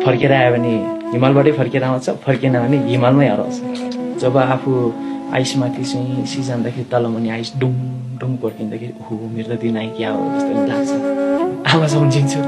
फर्केर आयो भने हिमालबाटै फर्केर आउँछ, फर्केन भने हिमालमै हराउँछ। जब आफू आइसमाथि चाहिँ सिजाँदाखेरि तलमुनि आइस डुम डुम कोर्किँदाखेरि ओहो मेरो त दिन आइकिया हो जस्तो लाग्छ। आमा सम्झिन्छु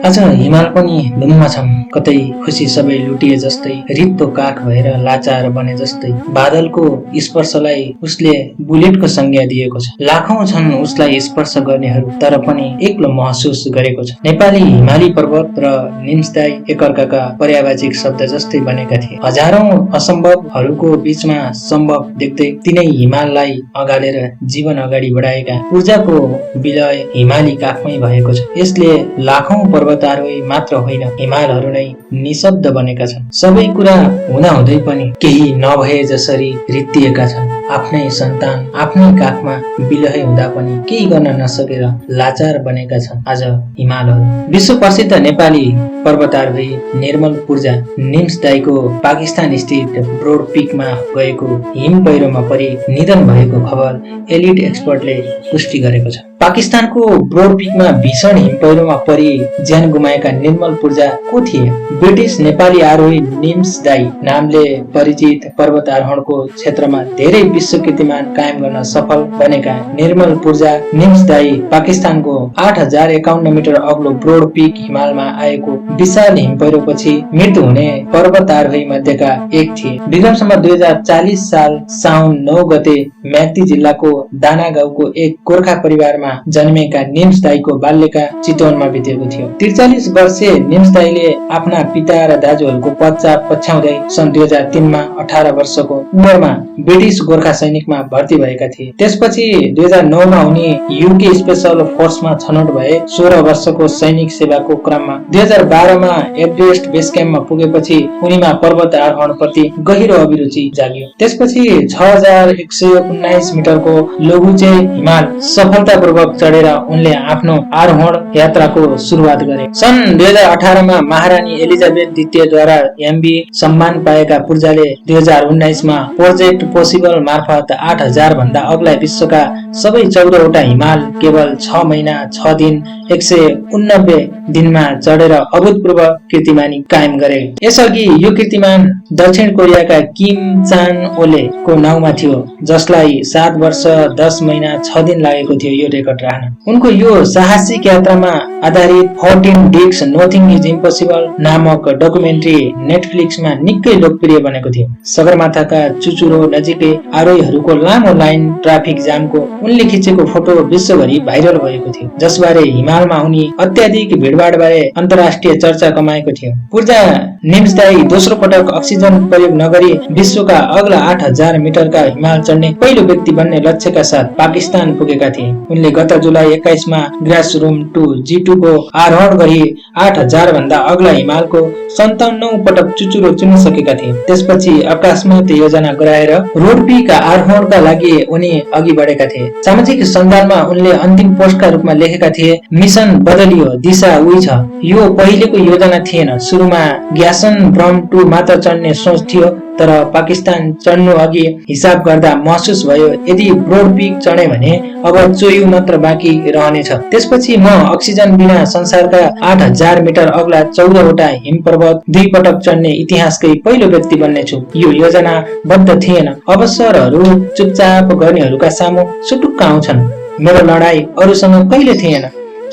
आज हिमाल पनि धुम्म छन्, कतै खुसी सबै लुटिए जस्तै, रित्तो काख भएर लाचार बने जस्तै। बादलको स्पर्शलाई उसले बुलेटको संज्ञा दिएको छ। लाखौं छन् उसलाई स्पर्श गर्नेहरू, तर पनि एक्लो महसुस गरेको छ। नेपाली हिमाली पर्वत र निम्सदाई एकअर्काका पर्यावाचिक शब्द जस्तै बनेका थिए। हजारौं असम्भवहरूको बीचमा सम्भव देख्दै तिनै हिमाललाई अगालेर जीवन अगाडि बढाएका ऊर्जाको विलय हिमाली काखमै भएको छ। यसले लाखौं पर्वतारोही मात्र होइन, हिमालहरू नै निशब्द बनेका छन्। सबै कुरा हुँदाहुँदै पनि केही नभए जसरी रित्तिएका छन्। आफ्नै सन्तान आफ्नै काखमा विलय हुँदा पनि केही गर्न नसकेर लाचार बनेका छन् आज हिमालहरू। विश्व प्रसिद्ध नेपाली पर्वतारोही निर्मल पूर्जा निम्सदाईको पाकिस्तान स्थित ब्रोड पिकमा गएको हिम पहिरोमा परि निधन भएको खबर एलिट एक्सपर्टले पुष्टि गरेको छ। पाकिस्तानको ब्रोड पिकमा भीषण हिम पहिरोमा परि ज्यान गुमाएका निर्मल पूर्जा को थिए? ब्रिटिस नेपाली आरोही निम्सदाई नामले परिचित पर्वत आरोहणको क्षेत्रमा धेरै विश्व कीर्तिमान कायम गर्न सफल बनेका निर्मल पूर्जा निम्सदाई पाकिस्तानको 8051 मिटर अग्लो ब्रोड पिक हिमालमा आएको विशाल हिम पहिरोपछि मृत्यु हुने पर्वत आरोही मध्येका एक थिए। विक्रमसम्म 2040 साल साउन 9 गते म्याग्दी जिल्लाको दाना गाउँको एक गोर्खा परिवारमा जन्मेका निम्सदाईको बाल्यका चितवनमा बितेको थियो। 43 वर्षीय निम्सदाईले आफ्ना पिता र दाजुहरूको पश्चात पछ्याउँदै सन् 2003 मा 18 वर्षको उमेरमा ब्रिटिस गोर्खा सैनिकमा भर्ती भएका थिए। त्यसपछि 2009 मा उनी युके स्पेशल फोर्समा छनौट भए। 16 वर्षको सैनिक सेवाको क्रममा 2012 मा एभरेस्ट बेस क्याम्पमा पुगेपछि उनीमा पर्वत आरोहण प्रति गहिरो अभिरुचि जाग्यो। त्यसपछि 6119 मिटरको लघुचे हिमाल सफलतापूर्वक चढेर उनले आफ्नो आरोहण यात्राको सुरुवात गरे। सन् 2018 मा महारानी एलिजाबेथ द्वितीयद्वारा एमबी सम्मान पाएका पूर्जाले 2019 मा प्रोजेक्ट पोसिबल मार्फत 8000 भन्दा अग्ला विश्वका सबै 14 वटा हिमाल केवल 6 महिना 6 दिन 189 दिनमा चढेर अभूतपूर्व कीर्तिमानी कायम गरे। यसअघि यो कीर्तिमान दक्षिण कोरियाका किम चान ओले को नाउँमा थियो, जसलाई 7 वर्ष 10 महिना 6 दिन लागेको थियो यो रेकर्ड राख्न। उनको यो साहसिक यात्रामा आधारित 14 डिक्स नथिङ इज इम्पोसिबल नामक डकुमेन्ट्री नेटफ्लिक्समा निकै लोकप्रिय बनेको थियो। सगरमाथाका चुचुरो नजिकै आरोहीहरूको लामो लाइन ट्राफिक जामको उनले खिचेको फोटो विश्वभरि भाइरल भएको थियो, जसबारे हिमालमा उनी अत्याधिक भिडभाडबारे अन्तर्राष्ट्रिय चर्चा कमाएको थियो। पूर्जा निम्सदाई दोस्रो पटक अक्सिजन प्रयोग नगरी विश्वका अग्ला 8000 मिटरका हिमाल चढ्ने पहिलो व्यक्ति बन्ने लक्ष्यका साथ पाकिस्तान पुगेका थिए। उनले गत जुलाई 21 मा ग्रासरूम 2 G2 को आरोहण गरी 8000 भन्दा अग्ला हिमालको 57औं पटक चुचुरो चुनिसकेका थिए। त्यसपछि अकस्मात योजना गराएर रोड पिक आरोहणका लागि उनी अघि बढेका थिए। सामाजिक सञ्जालमा उनले अन्तिम पोस्टका रूपमा लेखेका थिए, मिसन बदलियो, दिशा उही छ। यो पहिलेको योजना थिएन। सुरुमा ग्यासन ब्रम 2 मात्र चढ्ने सोच थियो, तर पाकिस्तान चढ्नु अघि हिसाब गर्दा महसुस भयो यदि ब्रोड पिक चढे भने अब चोयु मात्र बाँकी रहनेछ। त्यसपछि म अक्सिजन बिना संसारका 8000 मिटर अग्ला 14 वटा हिम पर्वत 2 पटक चढ्ने इतिहासकै पहिलो व्यक्ति बन्नेछु। यो योजना बद्ध थिएन। अवसरहरू चुपचाप गर्नेहरूका सामु सुटुक्क आउँछन्। मेरो लडाई अरूसँग कहिले थिएन,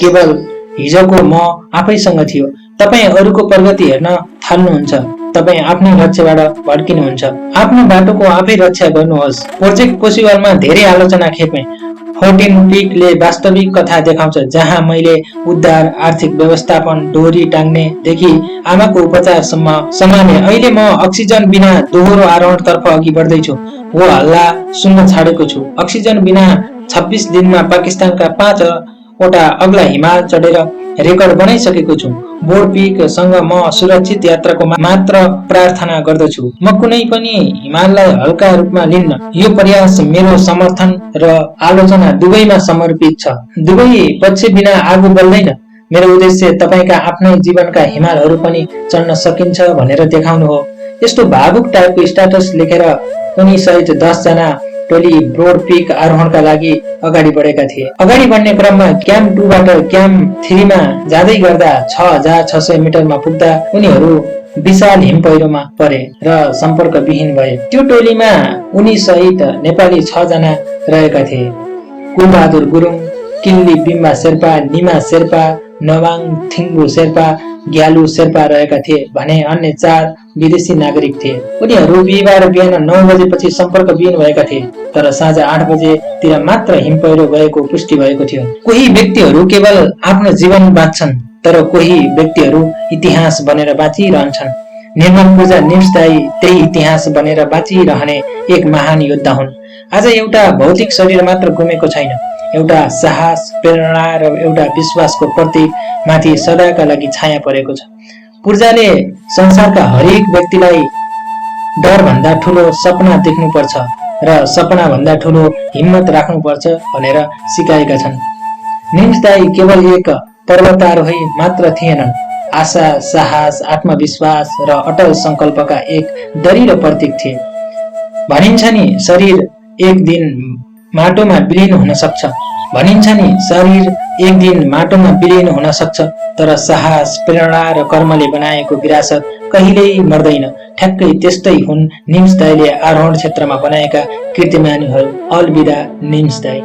केवल हिजोको म आफैसँग थियो। तपाईँ अरूको प्रगति हेर्न थाल्नुहुन्छ, तपाईँ आफ्नै लक्ष्यबाट भड्किनुहुन्छ। आफ्नो बाटोको आफै रक्षा गर्नुहोस्। प्रोजेक्ट पोसिबलमा धेरै आलोचना खेपे। 14 पिकले वास्तविक कथा देखाउँछ, जहाँ मैले उद्धार, आर्थिक व्यवस्थापन, डोरी टाङ्ने देखि आमाको उपचारसम्म समाने। अहिले म अक्सिजन बिना दोहोरो आरोहण तर्फ अघि बढ्दैछु। हो हल्ला सुन्न छाडेको छु। अक्सिजन बिना 26 दिनमा पाकिस्तानका 5 वटा अग्ला हिमाल चढेर रेकर्ड बनाइसकेको छु। बोर्ड पिक सँग म सुरक्षित यात्राको मात्र प्रार्थना गर्दछु। म कुनै पनि हिमाललाई हल्का रूपमा लिन्न। यो प्रयास मेरो समर्थन र आलोचना दुवैमा समर्पित छ। दुवै पक्ष बिना आगो बल्दैन। मेरो उद्देश्य तपाईका आफ्नै जीवनका हिमालहरू पनि चढ्न सकिन्छ भनेर देखाउनु हो। यस्तो भावुक टाइपको स्ट्याटस लेखेर उनी सहित 10 जना टोली ब्रोड पिक आरोहणका लागि अगाडि बढेका थिए। अगाडि बढ्ने क्रममा क्याम्प 2 बाट क्याम्प 3 मा जाँदै गर्दा 6600 मिटरमा पुग्दा उनीहरू विशाल हिम पहिरोमा परे र सम्पर्कविहीन भए। त्यो टोलीमा उनी सहित नेपाली 6 जना रहेका थिए। कुलबहादुर गुरुङ, किल्ली बिम्बा शेर्पा, निमा शेर्पा, नवाङ थिङ्गु शेर्पा, ग्यालु शेर्पा रहेका थिए भने अन्य 4 विदेशी नागरिक थिए। उनीहरू बिहिबार बिहान 9 बजेपछि सम्पर्कविहीन भएका थिए, तर साँझ 8 बजेतिर मात्र हिम पहिरो गएको पुष्टि भएको थियो। कोही व्यक्तिहरू केवल आफ्नो जीवन बाँच्छन्, तर कोही व्यक्तिहरू इतिहास बनेर बाँचिरहन्छन्। निर्मल पूजा निम्सदाई त्यही इतिहास बनेर बाँचिरहने एक महान योद्धा हुन्। आज एउटा भौतिक शरीर मात्र गुमेको छैन, एउटा साहस, प्रेरणा र एउटा विश्वासको प्रतीक माथि सदाका लागि छाया परेको छ। पूर्जाले संसारका हरेक व्यक्तिलाई डर भन्दा ठुलो सपना देख्नुपर्छ र सपना भन्दा ठुलो हिम्मत राख्नुपर्छ भनेर सिकाएका छन्। निम्सदाई केवल एक पर्वतारोही मात्र थिएनन्, आशा, साहस, आत्मविश्वास र अटल संकल्पका एक दरिलो प्रतीक थिए। भनिन्छ नि शरीर एक दिन माटोमा विलीन हुन सक्छ, तर साहस, प्रेरणा र कर्मले बनाएको विरासत कहिल्यै मर्दैन। ठ्याक्कै त्यस्तै हुन् निम्सदाईले आरोहण क्षेत्रमा बनाएका कीर्तिमानहरू। अलविदा निम्सदाई।